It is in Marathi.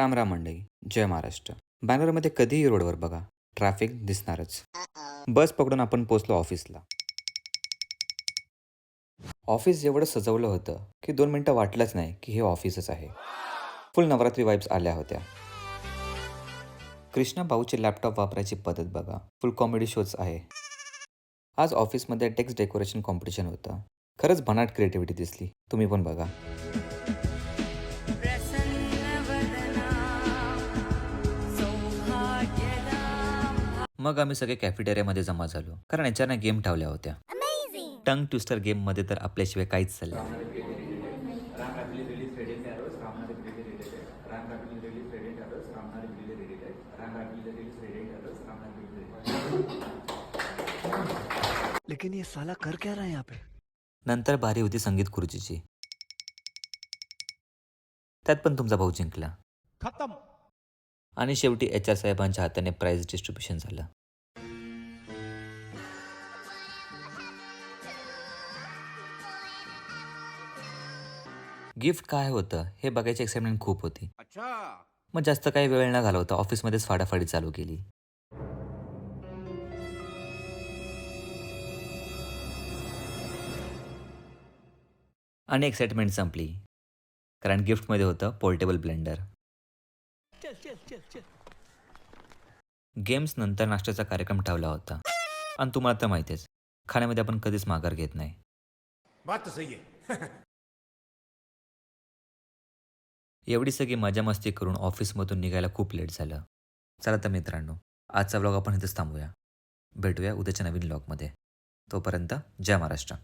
राम राम मंडळी. जय महाराष्ट्र. बँगलोरमध्ये कधीही रोडवर बघा, ट्रॅफिक दिसणारच. बस पकडून आपण पोचलो ऑफिसला. ऑफिस एवढं सजवलं होतं की 2 मिनिटं वाटलंच नाही की हे ऑफिसच आहे. फुल नवरात्री वाईब्स आल्या होत्या. कृष्णा भाऊचे लॅपटॉप वापरायची पद्धत बघा, फुल कॉमेडी शोज आहे. आज ऑफिसमध्ये टेक्स्ट डेकोरेशन कॉम्पिटिशन होतं. खरंच भन्नाट क्रिएटिव्हिटी दिसली. तुम्ही पण बघा. मग आम्ही सगळे कॅफेटेरियामध्ये जमा झालो, कारण याच्यानं गेम ठेवल्या होत्या. टंग ट्विस्टर गेममध्ये तर आपल्याशिवाय काहीच चाललं नाही. लेकिन ये साला कर क्या रहा है यहाँ पे? नंतर बारी होती संगीत खुर्चीची. त्यात पण तुमचा भाऊ जिंकला. खत्म. आणि शेवटी HR साहेबांच्या हाताने प्राइज डिस्ट्रीब्युशन झालं. गिफ्ट काय होतं हे बघायची एक्साइटमेंट खूप होती. अच्छा. मग जास्त काही वेळ न घालवता ऑफिसमध्येच फाडाफाडी चालू केली. आणि एक्साइटमेंट संपली, कारण गिफ्टमध्ये होतं पोर्टेबल ब्लेंडर. चल चल चल चल. गेम्स नंतर नाश्त्याचा कार्यक्रम ठेवला होता. आणि तुम्हाला तर माहितीच, खाण्यामध्ये आपण कधीच माघार घेत नाही. बात तो सही है. एवढी सगळी मजा मस्ती करून ऑफिसमधून निघायला खूप लेट झालं. चला तर मित्रांनो, आजचा व्लॉग आपण इथेच थांबूया. भेटूया उद्याच्या नवीन व्लॉगमध्ये. तोपर्यंत जय महाराष्ट्र.